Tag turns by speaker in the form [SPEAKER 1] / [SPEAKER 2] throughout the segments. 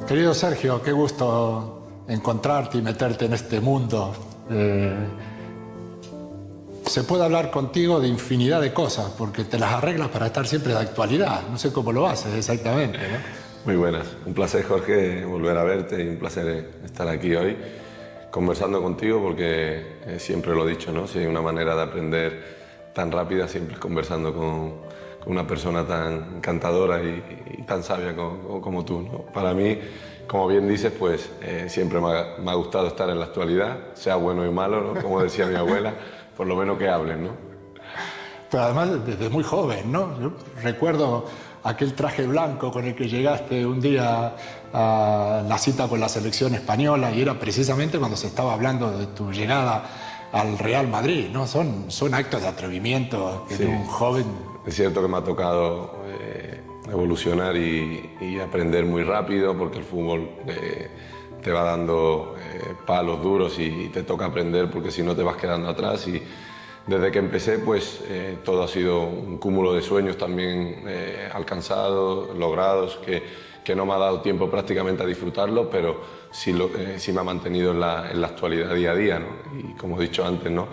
[SPEAKER 1] Querido Sergio, qué gusto encontrarte y meterte en este mundo. Se puede hablar contigo de infinidad de cosas, porque te las arreglas para estar siempre de actualidad. No sé cómo lo haces exactamente, ¿no?
[SPEAKER 2] Muy buenas. Un placer, Jorge, volver a verte y un placer estar aquí hoy conversando contigo porque siempre lo he dicho, ¿no? Si hay una manera de aprender tan rápida, siempre es conversando con una persona tan encantadora y tan sabia como tú, ¿no? Para mí, como bien dices, pues siempre me ha gustado estar en la actualidad, sea bueno y malo, ¿no? Como decía mi abuela, por lo menos que hablen, ¿no?
[SPEAKER 1] Pero además desde muy joven, ¿no? Yo recuerdo aquel traje blanco con el que llegaste un día a la cita con la selección española y era precisamente cuando se estaba hablando de tu llegada al Real Madrid, ¿no? Son actos de atrevimiento que
[SPEAKER 2] Sí.
[SPEAKER 1] de un joven...
[SPEAKER 2] Es cierto que me ha tocado evolucionar y aprender muy rápido porque el fútbol te va dando palos duros y te toca aprender porque si no te vas quedando atrás. Y desde que empecé, pues todo ha sido un cúmulo de sueños también alcanzados, logrados, que no me ha dado tiempo prácticamente a disfrutarlo, pero sí me ha mantenido en la actualidad día a día, ¿no? Y como he dicho antes, ¿no?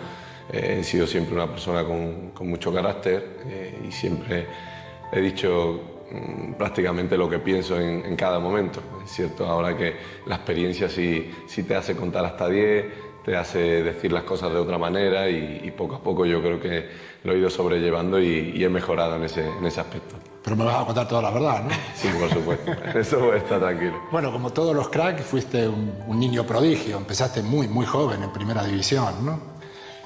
[SPEAKER 2] He sido siempre una persona con mucho carácter y siempre he dicho prácticamente lo que pienso en cada momento. Es cierto ahora que la experiencia sí te hace contar hasta 10, te hace decir las cosas de otra manera y poco a poco yo creo que lo he ido sobrellevando y he mejorado en ese aspecto.
[SPEAKER 1] Pero me vas a contar toda la verdad, ¿no?
[SPEAKER 2] Sí, por supuesto. Eso está tranquilo.
[SPEAKER 1] Bueno, como todos los cracks, fuiste un niño prodigio. Empezaste muy, muy joven en primera división, ¿no?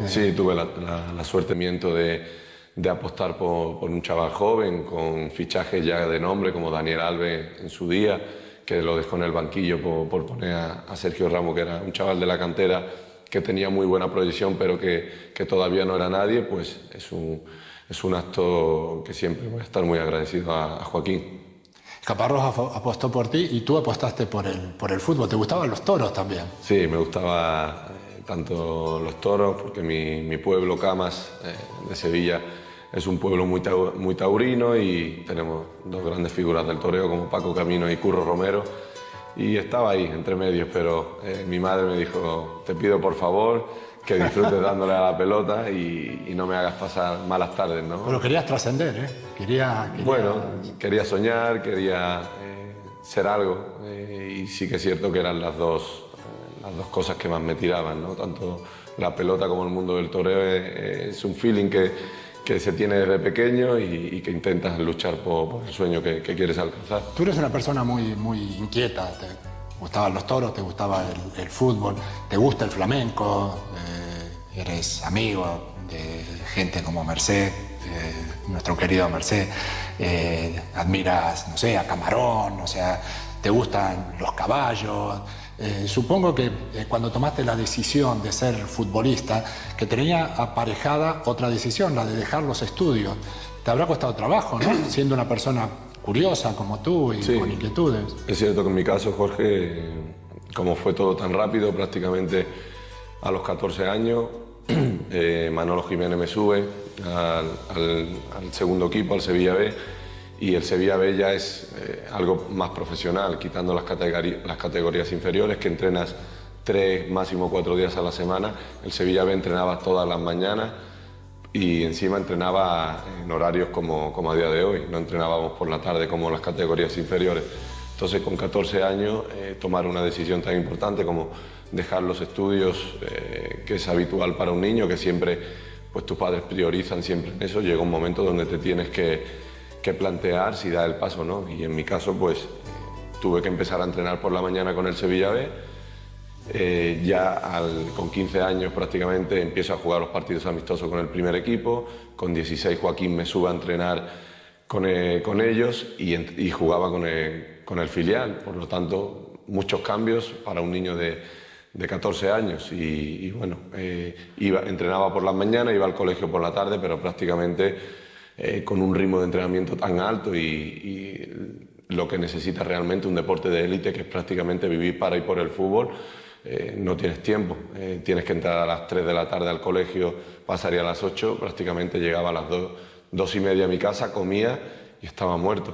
[SPEAKER 2] Sí, tuve la suerte miento de apostar por un chaval joven con fichajes ya de nombre como Daniel Alves en su día, que lo dejó en el banquillo por poner a Sergio Ramos, que era un chaval de la cantera que tenía muy buena proyección pero que todavía no era nadie. Pues es un acto que siempre voy a estar muy agradecido a Joaquín.
[SPEAKER 1] Caparrós apostó por ti y tú apostaste por el fútbol. ¿Te gustaban los toros también?
[SPEAKER 2] Sí, me gustaba tanto los toros, porque mi pueblo, Camas, de Sevilla, es un pueblo muy taurino y tenemos dos grandes figuras del toreo como Paco Camino y Curro Romero. Y estaba ahí, entre medios, pero mi madre me dijo, te pido por favor que disfrutes dándole a la pelota y no me hagas pasar malas tardes, ¿no?
[SPEAKER 1] Pero querías trascender, ¿eh?
[SPEAKER 2] Bueno, quería soñar, quería ser algo y sí que es cierto que eran las dos cosas que más me tiraban, ¿no? Tanto la pelota como el mundo del toreo es un feeling que se tiene desde pequeño y que intentas luchar por el sueño que quieres alcanzar.
[SPEAKER 1] Tú eres una persona muy, muy inquieta. Te gustaban los toros, te gustaba el fútbol, te gusta el flamenco, eres amigo de gente como Mercé, nuestro querido Mercé, admiras, no sé, a Camarón, o sea, te gustan los caballos. Supongo que cuando tomaste la decisión de ser futbolista, que tenía aparejada otra decisión, la de dejar los estudios. Te habrá costado trabajo, ¿no? Siendo una persona curiosa como tú y
[SPEAKER 2] Sí,
[SPEAKER 1] con inquietudes.
[SPEAKER 2] es cierto que en mi caso, Jorge, como fue todo tan rápido, prácticamente a los 14 años, Manolo Jiménez me sube al segundo equipo, al Sevilla B, y el Sevilla B ya es algo más profesional, quitando las categorías inferiores, que entrenas 3, máximo 4 días a la semana. El Sevilla B entrenaba todas las mañanas y encima entrenaba en horarios como a día de hoy, no entrenábamos por la tarde como las categorías inferiores. Entonces, con 14 años, tomar una decisión tan importante como dejar los estudios, que es habitual para un niño, que siempre pues tus padres priorizan siempre en eso, llega un momento donde te tienes que plantear si da el paso o no. Y en mi caso, pues tuve que empezar a entrenar por la mañana con el Sevilla B. Con 15 años prácticamente empiezo a jugar los partidos amistosos con el primer equipo. Con 16 Joaquín me sube a entrenar con ellos y jugaba con el filial. Por lo tanto, muchos cambios para un niño de 14 años y bueno, entrenaba por las mañanas, iba al colegio por la tarde, pero prácticamente con un ritmo de entrenamiento tan alto y lo que necesita realmente un deporte de élite, que es prácticamente vivir para y por el fútbol. No tienes tiempo, tienes que entrar a las 3 de la tarde al colegio, pasaría a las 8, prácticamente llegaba a las 2:30 a mi casa, comía y estaba muerto.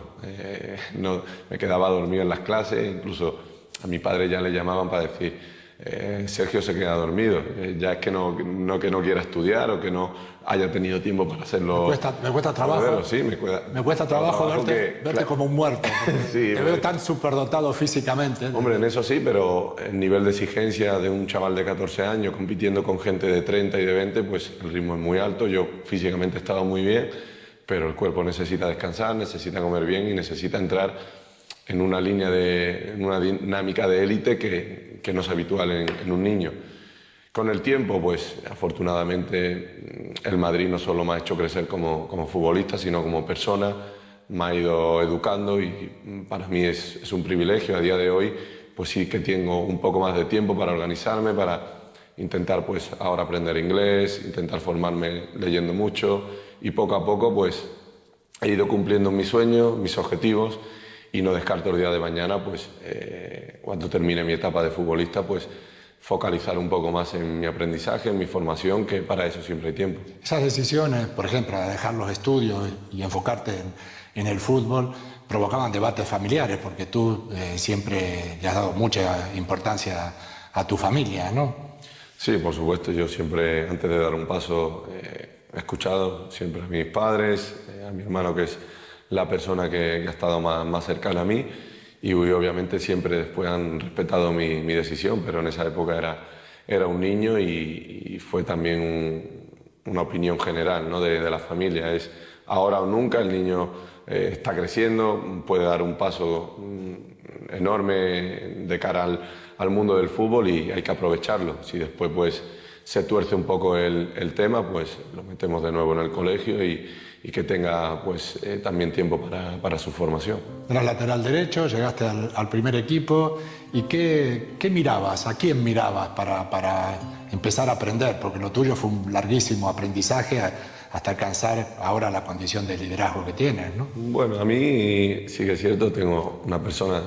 [SPEAKER 2] No, me quedaba dormido en las clases, incluso a mi padre ya le llamaban para decir Sergio se queda dormido, ya es que no quiera estudiar o que no haya tenido tiempo para hacerlo.
[SPEAKER 1] Me cuesta trabajo.
[SPEAKER 2] Verlo, sí,
[SPEAKER 1] me cuesta trabajo verte
[SPEAKER 2] claro,
[SPEAKER 1] como un muerto.
[SPEAKER 2] Sí,
[SPEAKER 1] te veo tan superdotado físicamente.
[SPEAKER 2] Hombre, en eso sí, pero el nivel de exigencia de un chaval de 14 años compitiendo con gente de 30 y de 20, pues el ritmo es muy alto. Yo físicamente estaba muy bien, pero el cuerpo necesita descansar, necesita comer bien y necesita entrar en una línea en una dinámica de élite que no es habitual en un niño. Con el tiempo, pues afortunadamente el Madrid no solo me ha hecho crecer como futbolista, sino como persona, me ha ido educando y para mí es un privilegio. A día de hoy, pues sí que tengo un poco más de tiempo para organizarme, para intentar pues ahora aprender inglés, intentar formarme leyendo mucho y poco a poco pues he ido cumpliendo mis sueños, mis objetivos y no descarto el día de mañana, pues cuando termine mi etapa de futbolista, pues focalizar un poco más en mi aprendizaje, en mi formación, que para eso siempre hay tiempo.
[SPEAKER 1] Esas decisiones, por ejemplo, de dejar los estudios y enfocarte en el fútbol, provocaban debates familiares, porque tú siempre le has dado mucha importancia a tu familia, ¿no?
[SPEAKER 2] Sí, por supuesto. Yo siempre, antes de dar un paso, he escuchado siempre a mis padres, a mi hermano, que es la persona que ha estado más cercana a mí, y obviamente siempre después han respetado mi decisión, pero en esa época era un niño y fue también una opinión general, ¿no? de la familia. Es ahora o nunca. El niño está creciendo, puede dar un paso enorme de cara al mundo del fútbol y hay que aprovecharlo. Si después pues se tuerce un poco el tema, pues lo metemos de nuevo en el colegio y que tenga pues también tiempo para su formación.
[SPEAKER 1] Eras lateral derecho, llegaste al primer equipo y ¿qué mirabas? ¿A quién mirabas para empezar a aprender? Porque lo tuyo fue un larguísimo aprendizaje hasta alcanzar ahora la condición de liderazgo que tienes, ¿no?
[SPEAKER 2] Bueno, a mí sí que es cierto, tengo una persona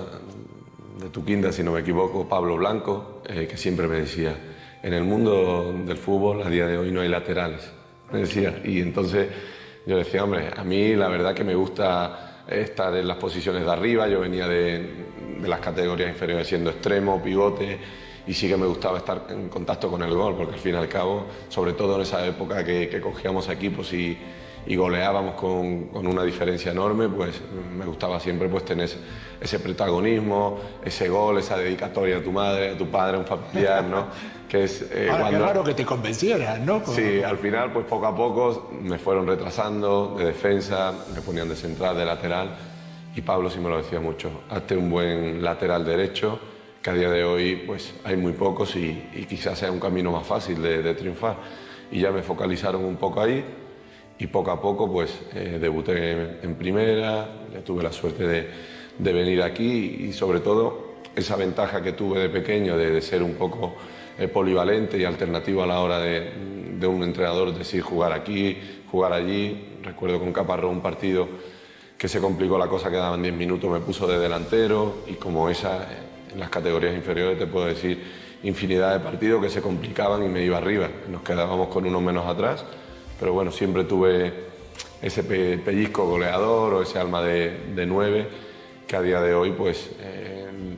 [SPEAKER 2] de tu quinta, si no me equivoco, Pablo Blanco, que siempre me decía, en el mundo del fútbol a día de hoy no hay laterales, me decía, y entonces yo decía, hombre, a mí la verdad que me gusta estar en las posiciones de arriba. Yo venía de las categorías inferiores siendo extremo, pivote, y sí que me gustaba estar en contacto con el gol, porque al fin y al cabo, sobre todo en esa época que cogíamos equipos y goleábamos con una diferencia enorme, pues me gustaba siempre pues tener ese protagonismo, ese gol, esa dedicatoria a tu madre, a tu padre, a un familiar, ¿no? Que es,
[SPEAKER 1] ahora, qué raro que te convencieran, ¿no?
[SPEAKER 2] Sí, al final pues poco a poco me fueron retrasando de defensa, me ponían de central, de lateral, y Pablo sí me lo decía mucho, hazte un buen lateral derecho, que a día de hoy pues hay muy pocos y quizás sea un camino más fácil de triunfar. Y ya me focalizaron un poco ahí y poco a poco pues debuté en primera, ya tuve la suerte de venir aquí y sobre todo esa ventaja que tuve de pequeño de ser un poco polivalente y alternativo a la hora de un entrenador, decir jugar aquí, jugar allí. Recuerdo con Caparrós un partido que se complicó la cosa, quedaban 10 minutos, me puso de delantero y como esa, en las categorías inferiores te puedo decir infinidad de partidos que se complicaban y me iba arriba, nos quedábamos con uno menos atrás, pero bueno, siempre tuve ese pellizco goleador o ese alma de 9 que a día de hoy pues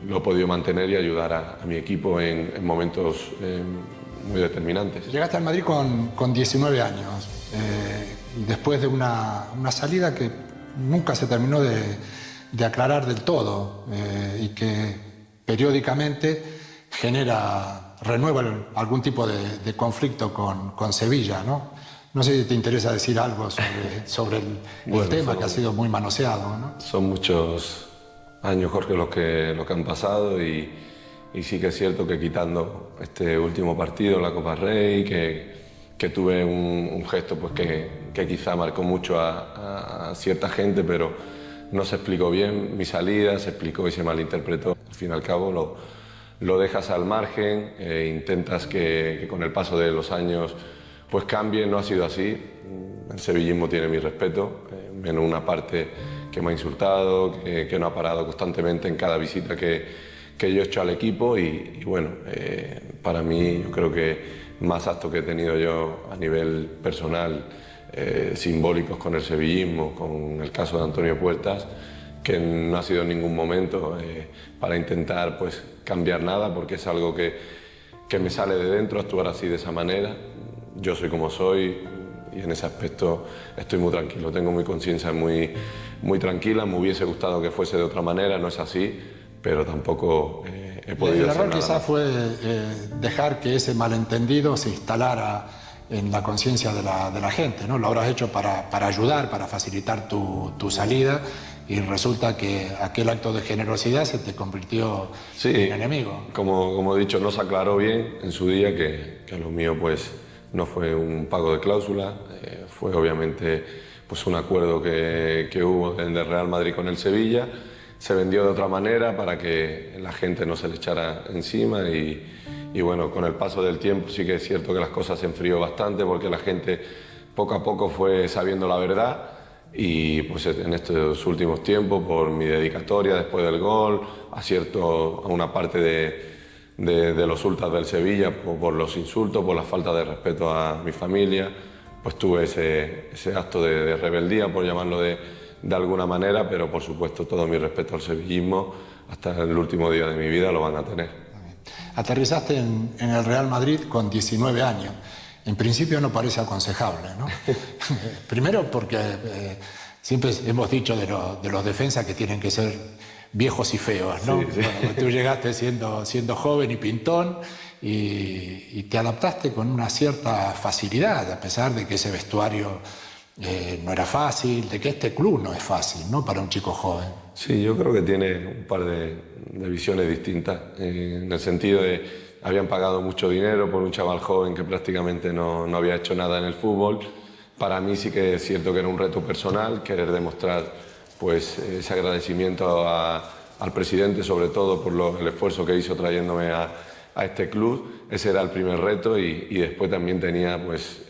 [SPEAKER 2] lo he podido mantener y ayudar a mi equipo en momentos muy determinantes.
[SPEAKER 1] Llegaste al Madrid con 19 años, después de una salida que nunca se terminó de aclarar del todo y que periódicamente renueva algún tipo de conflicto con Sevilla, ¿no? No sé si te interesa decir algo sobre el tema que ha sido muy manoseado, ¿no?
[SPEAKER 2] Son muchos años, Jorge, los que han pasado y sí que es cierto que quitando este último partido, la Copa Rey, que tuve un gesto pues que quizá marcó mucho a cierta gente, pero no se explicó bien mi salida, se explicó y se malinterpretó. Al fin y al cabo lo dejas al margen, intentas que con el paso de los años pues cambie. No ha sido así. El sevillismo tiene mi respeto, menos una parte que me ha insultado, que no ha parado constantemente en cada visita que yo he hecho al equipo y bueno, para mí yo creo que más actos que he tenido yo a nivel personal simbólicos con el sevillismo, con el caso de Antonio Puertas, que no ha sido en ningún momento para intentar pues cambiar nada, porque es algo que me sale de dentro actuar así, de esa manera. Yo soy como soy y en ese aspecto estoy muy tranquilo, tengo mi conciencia muy tranquila. Me hubiese gustado que fuese de otra manera, no es así, pero tampoco he podido hacer nada.
[SPEAKER 1] El error quizás fue dejar que ese malentendido se instalara en la conciencia de la gente, ¿no? Lo habrás hecho para ayudar, para facilitar tu salida, y resulta que aquel acto de generosidad se te convirtió en enemigo.
[SPEAKER 2] Como he dicho, no se aclaró bien en su día que lo mío pues no fue un pago de cláusula, fue obviamente pues un acuerdo que hubo del Real Madrid con el Sevilla. Se vendió de otra manera para que la gente no se le echara encima y bueno, con el paso del tiempo sí que es cierto que las cosas se enfrió bastante, porque la gente poco a poco fue sabiendo la verdad. Y pues en estos últimos tiempos, por mi dedicatoria después del gol, acierto a una parte de los ultras del Sevilla por los insultos, por la falta de respeto a mi familia, pues tuve ese acto de rebeldía, por llamarlo de alguna manera, pero por supuesto todo mi respeto al sevillismo, hasta el último día de mi vida lo van a tener.
[SPEAKER 1] Aterrizaste en el Real Madrid con 19 años. En principio no parece aconsejable, ¿no? Primero porque siempre hemos dicho de los defensas que tienen que ser viejos y feos, ¿no?
[SPEAKER 2] Sí, sí.
[SPEAKER 1] Bueno, tú llegaste siendo joven y pintón y te adaptaste con una cierta facilidad, a pesar de que ese vestuario no era fácil, de que este club no es fácil, ¿no? Para un chico joven.
[SPEAKER 2] Sí, yo creo que tiene un par de visiones distintas, en el sentido de habían pagado mucho dinero por un chaval joven que prácticamente no había hecho nada en el fútbol. Para mí sí que es cierto que era un reto personal, querer demostrar pues ese agradecimiento al presidente, sobre todo por el esfuerzo que hizo trayéndome a este club. Ese era el primer reto y después también tenía pues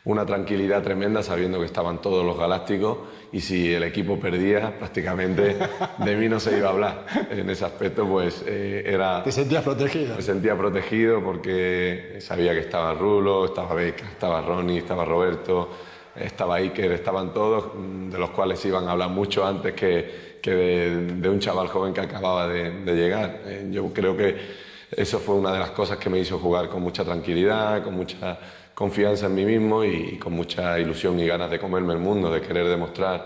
[SPEAKER 2] una tranquilidad tremenda sabiendo que estaban todos los galácticos, y si el equipo perdía prácticamente de mí no se iba a hablar. En ese aspecto pues era...
[SPEAKER 1] ¿Te sentías protegido?
[SPEAKER 2] Me sentía protegido porque sabía que estaba Rulo, estaba Beca, estaba Ronnie, estaba Roberto, estaba Iker, estaban todos, de los cuales iban a hablar mucho antes que de un chaval joven que acababa de llegar. Yo creo que eso fue una de las cosas que me hizo jugar con mucha tranquilidad, con mucha confianza en mí mismo y con mucha ilusión y ganas de comerme el mundo, de querer demostrar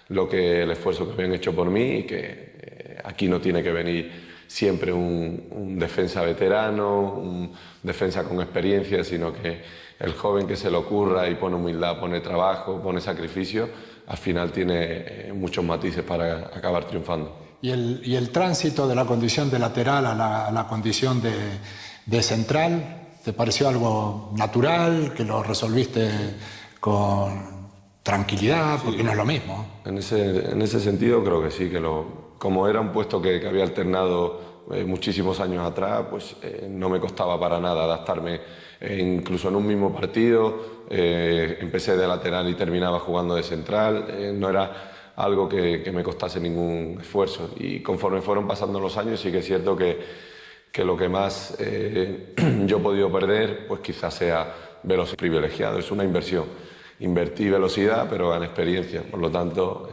[SPEAKER 2] el esfuerzo que habían hecho por mí, y que aquí no tiene que venir siempre un defensa veterano, un defensa con experiencia, sino que el joven que se le ocurra y pone humildad, pone trabajo, pone sacrificio, al final tiene muchos matices para acabar triunfando.
[SPEAKER 1] ¿Y el tránsito de la condición de lateral a la condición de central, te pareció algo natural, que lo resolviste con tranquilidad? Porque no es lo mismo.
[SPEAKER 2] En ese sentido creo que sí, como era un puesto que había alternado muchísimos años atrás, pues no me costaba para nada adaptarme. Incluso en un mismo partido empecé de lateral y terminaba jugando de central. No era algo que me costase ningún esfuerzo, y conforme fueron pasando los años sí que es cierto que lo que más yo he podido perder pues quizás sea velocidad privilegiado. Es una inversión. Invertí velocidad pero gané experiencia, por lo tanto...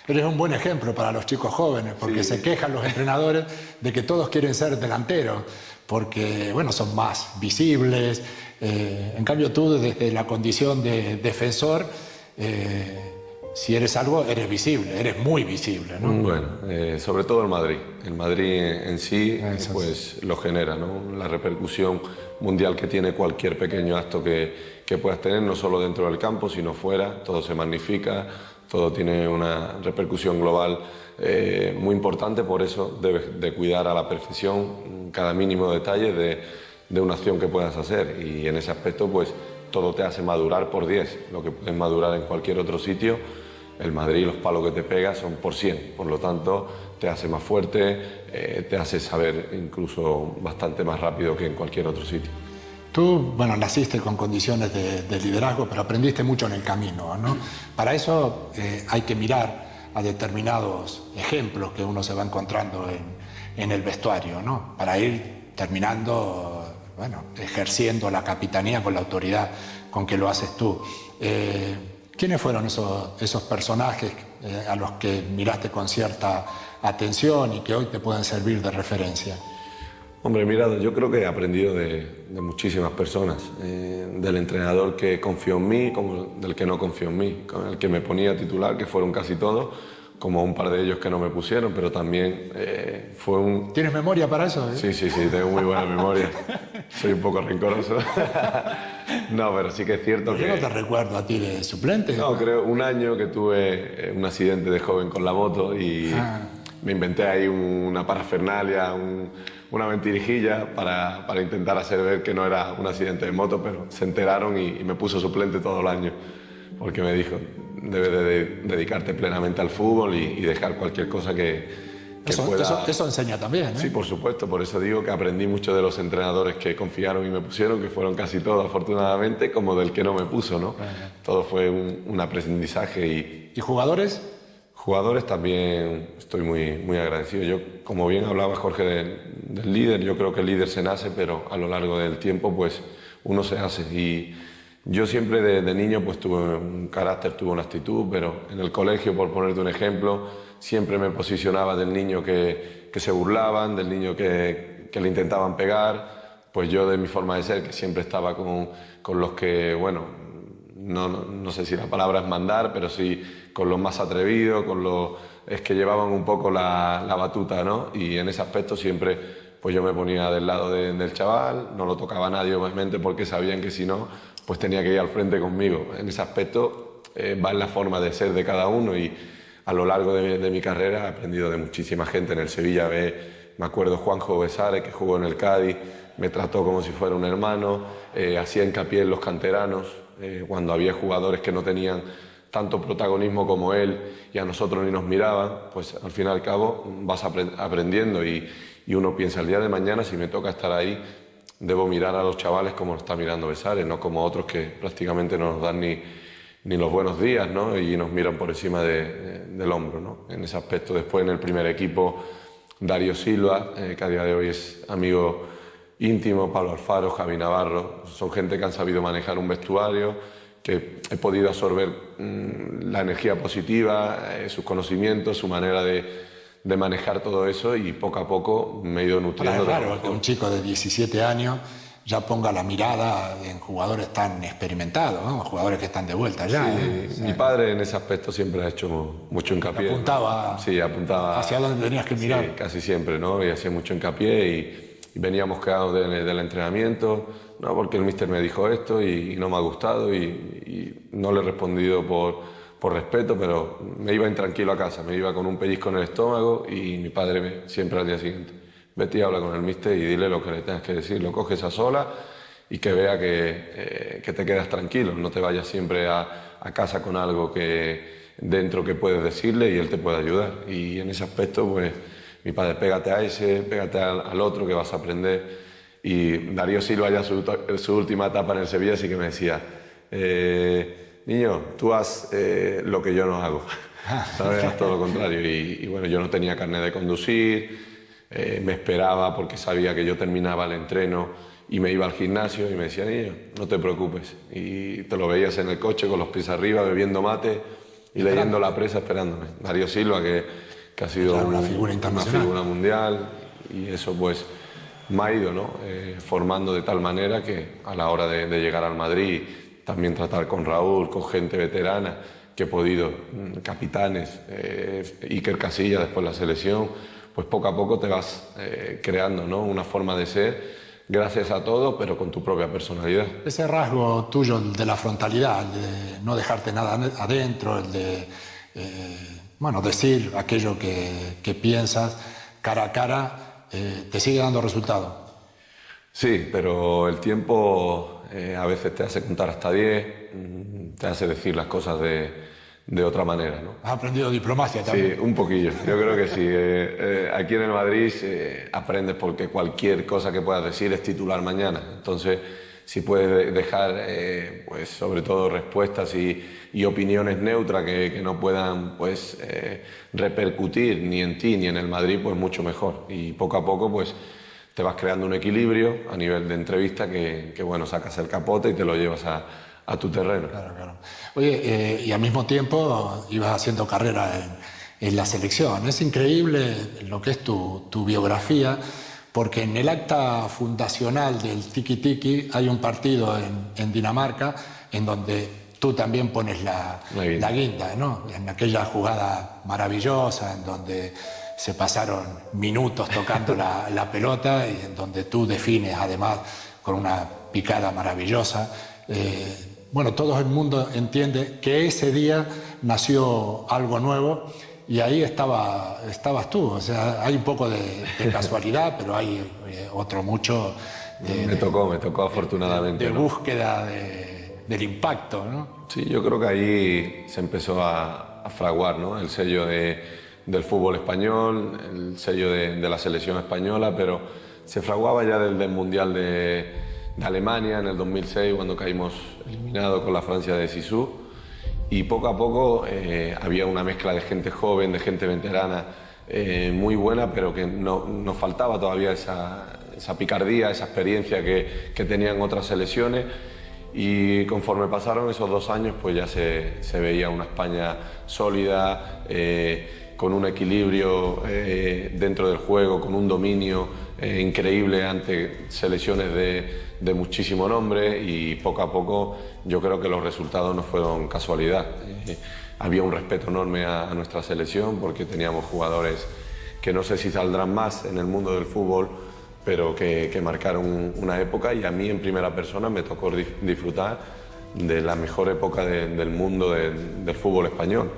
[SPEAKER 1] Eres un buen ejemplo para los chicos jóvenes, porque se quejan los entrenadores de que todos quieren ser delanteros, porque bueno, son más visibles. En cambio tú, desde la condición de defensor, si eres algo, eres visible, eres muy visible, ¿no?
[SPEAKER 2] Bueno, sobre todo el Madrid. El Madrid en sí pues lo genera, ¿no? La repercusión mundial que tiene cualquier pequeño acto que puedas tener, no solo dentro del campo, sino fuera. Todo se magnifica, todo tiene una repercusión global muy importante. Por eso debes de cuidar a la perfección cada mínimo detalle de una acción que puedas hacer, y en ese aspecto pues todo te hace madurar por 10, lo que puedes madurar en cualquier otro sitio. El Madrid, los palos que te pegas son por 100, por lo tanto te hace más fuerte, te hace saber incluso bastante más rápido que en cualquier otro sitio.
[SPEAKER 1] Tú, bueno, naciste con condiciones de liderazgo, pero aprendiste mucho en el camino, ¿no? Para eso hay que mirar a determinados ejemplos que uno se va encontrando en el vestuario, ¿no? Para ir terminando, bueno, ejerciendo la capitanía con la autoridad con que lo haces tú. ¿Quiénes fueron esos personajes a los que miraste con cierta atención y que hoy te pueden servir de referencia?
[SPEAKER 2] Hombre, mira, yo creo que he aprendido de muchísimas personas, del entrenador que confió en mí como del que no confió en mí, con el que me ponía titular, que fueron casi todos, como un par de ellos que no me pusieron, pero también fue un...
[SPEAKER 1] ¿Tienes memoria para eso?
[SPEAKER 2] Sí, tengo muy buena memoria. Soy un poco rencoroso. No, pero sí que es cierto que...
[SPEAKER 1] Yo no te recuerdo a ti de suplente.
[SPEAKER 2] No, creo un año que tuve un accidente de joven con la moto y me inventé ahí una parafernalia, una mentirijilla para intentar hacer ver que no era un accidente de moto, pero se enteraron y me puso suplente todo el año, porque me dijo, debes de dedicarte plenamente al fútbol y dejar cualquier cosa que pueda...
[SPEAKER 1] Eso enseña también, ¿eh?
[SPEAKER 2] Sí, por supuesto, por eso digo que aprendí mucho de los entrenadores que confiaron y me pusieron, que fueron casi todos afortunadamente, como del que no me puso, ¿no? Todo fue un aprendizaje y...
[SPEAKER 1] ¿Y jugadores?
[SPEAKER 2] Jugadores también estoy muy agradecido. Yo, como bien hablaba Jorge del líder, yo creo que el líder se nace, pero a lo largo del tiempo pues uno se hace. Y yo siempre de niño pues tuve un carácter, tuve una actitud, pero en el colegio, por ponerte un ejemplo, siempre me posicionaba del niño que se burlaban, del niño que le intentaban pegar. Pues yo, de mi forma de ser, que siempre estaba con los que, bueno, no sé si la palabra es mandar, pero sí con los más atrevidos, es que llevaban un poco la batuta, ¿no? Y en ese aspecto siempre pues yo me ponía del lado del chaval, no lo tocaba a nadie obviamente porque sabían que si no, pues tenía que ir al frente conmigo. En ese aspecto va en la forma de ser de cada uno y a lo largo de mi carrera he aprendido de muchísima gente. En el Sevilla me acuerdo Juanjo Besares, que jugó en el Cádiz, me trató como si fuera un hermano, hacía hincapié en los canteranos, cuando había jugadores que no tenían tanto protagonismo como él y a nosotros ni nos miraban, pues al fin y al cabo vas aprendiendo y uno piensa, el día de mañana si me toca estar ahí, debo mirar a los chavales como nos está mirando Besares, no como otros que prácticamente no nos dan ni los buenos días, ¿no? Y nos miran por encima del hombro, ¿no? En ese aspecto, después en el primer equipo, Darío Silva, que a día de hoy es amigo íntimo, Pablo Alfaro, Javi Navarro, son gente que han sabido manejar un vestuario, que he podido absorber la energía positiva, sus conocimientos, su manera de manejar todo eso y poco a poco me he ido nutriendo.
[SPEAKER 1] Ahora es raro que un chico de 17 años ya ponga la mirada en jugadores tan experimentados, ¿no? Jugadores que están de vuelta ya.
[SPEAKER 2] Sí, mi padre en ese aspecto siempre ha hecho mucho hincapié.
[SPEAKER 1] Apuntaba,
[SPEAKER 2] sí, apuntaba
[SPEAKER 1] hacia dónde tenías que mirar.
[SPEAKER 2] Sí, casi siempre, ¿no? Y hacía mucho hincapié y veníamos quedados del entrenamiento, no, porque el míster me dijo esto y no me ha gustado y no le he respondido por respeto, pero me iba intranquilo a casa, me iba con un pellizco en el estómago y mi padre siempre al día siguiente, vete y habla con el míster y dile lo que le tengas que decir, lo coges a sola y que vea que te quedas tranquilo, no te vayas siempre a casa con algo que dentro que puedes decirle y él te puede ayudar. Y en ese aspecto, pues, mi padre, pégate a ese, pégate al otro que vas a aprender. Y Darío Silva, ya su última etapa en el Sevilla, sí que me decía, niño, tú haz lo que yo no hago, ¿sabes? Haz todo lo contrario. Y bueno, yo no tenía carnet de conducir, me esperaba porque sabía que yo terminaba el entreno y me iba al gimnasio y me decía, niño, no te preocupes. Y te lo veías en el coche con los pies arriba, bebiendo mate y leyendo La Presa esperándome. Darío Silva, que ha sido
[SPEAKER 1] una figura internacional,
[SPEAKER 2] una figura mundial, y eso pues me ha ido, ¿no? Formando de tal manera que a la hora de llegar al Madrid, también tratar con Raúl, con gente veterana, que he podido, capitanes, Iker Casillas, después la selección, pues poco a poco te vas creando, ¿no? Una forma de ser, gracias a todo, pero con tu propia personalidad.
[SPEAKER 1] Ese rasgo tuyo de la frontalidad, el de no dejarte nada adentro, el de bueno, decir aquello que piensas cara a cara, te sigue dando resultado.
[SPEAKER 2] Sí, pero el tiempo a veces te hace contar hasta 10, te hace decir las cosas de otra manera, ¿no?
[SPEAKER 1] ¿Has aprendido diplomacia también?
[SPEAKER 2] Sí, un poquillo, yo creo que sí. Aquí en el Madrid aprendes porque cualquier cosa que puedas decir es titular mañana. Entonces, si puedes dejar, pues, sobre todo respuestas y opiniones neutras que no puedan, pues, repercutir ni en ti ni en el Madrid, pues mucho mejor. Y poco a poco, pues, te vas creando un equilibrio a nivel de entrevista que bueno, sacas el capote y te lo llevas a tu terreno.
[SPEAKER 1] Claro, claro. Oye, y al mismo tiempo ibas haciendo carrera en la selección. Es increíble lo que es tu biografía, porque en el acta fundacional del Tiki Tiki hay un partido en Dinamarca en donde tú también pones la guinda, ¿no? En aquella jugada maravillosa en donde se pasaron minutos tocando la pelota y en donde tú defines además con una picada maravillosa. Bueno, todo el mundo entiende que ese día nació algo nuevo y ahí estabas tú. O sea, hay un poco de casualidad, pero hay otro mucho
[SPEAKER 2] Me tocó afortunadamente.
[SPEAKER 1] De
[SPEAKER 2] ¿no?
[SPEAKER 1] búsqueda del impacto, ¿no?
[SPEAKER 2] Sí, yo creo que ahí se empezó a fraguar, ¿no? El sello del fútbol español, el sello de la selección española, pero se fraguaba ya desde el Mundial de Alemania en el 2006, cuando caímos eliminados con la Francia de Zizou, y poco a poco había una mezcla de gente joven, de gente veterana, muy buena, pero que nos faltaba todavía esa picardía, esa experiencia que tenían otras selecciones. Y conforme pasaron esos 2 años, pues ya se veía una España sólida, con un equilibrio dentro del juego, con un dominio increíble ante selecciones de muchísimo nombre, y poco a poco yo creo que los resultados no fueron casualidad. Había un respeto enorme a nuestra selección porque teníamos jugadores que no sé si saldrán más en el mundo del fútbol, pero que marcaron una época, y a mí en primera persona me tocó disfrutar de la mejor época del mundo del fútbol español.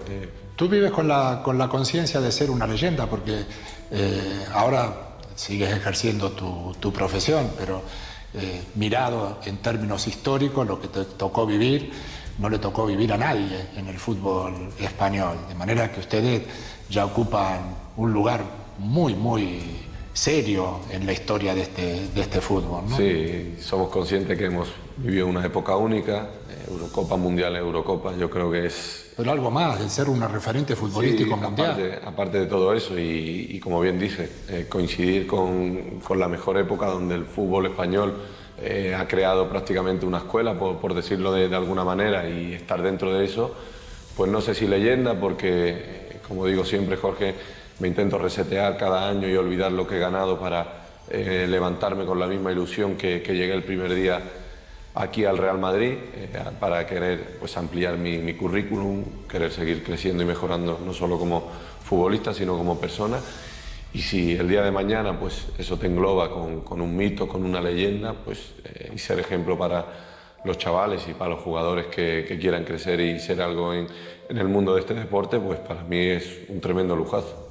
[SPEAKER 1] Tú vives con la conciencia de ser una leyenda, porque ahora sigues ejerciendo tu profesión, pero mirado en términos históricos, lo que te tocó vivir no le tocó vivir a nadie en el fútbol español, de manera que ustedes ya ocupan un lugar muy, muy serio en la historia de este fútbol, ¿no?
[SPEAKER 2] Sí, somos conscientes que hemos vivido una época única, Eurocopa, Mundial, Eurocopa, yo creo que es...
[SPEAKER 1] Pero algo más, el ser un referente futbolístico mundial.
[SPEAKER 2] Aparte de todo eso, y como bien dice, coincidir con la mejor época donde el fútbol español ha creado prácticamente una escuela, por decirlo de alguna manera, y estar dentro de eso, pues no sé si leyenda, porque, como digo siempre, Jorge, me intento resetear cada año y olvidar lo que he ganado para levantarme con la misma ilusión que llegué el primer día aquí al Real Madrid, para querer pues ampliar mi currículum, querer seguir creciendo y mejorando no solo como futbolista sino como persona. Y si el día de mañana pues eso te engloba con un mito, con una leyenda, pues y ser ejemplo para los chavales y para los jugadores que quieran crecer y ser algo en el mundo de este deporte, pues para mí es un tremendo lujazo.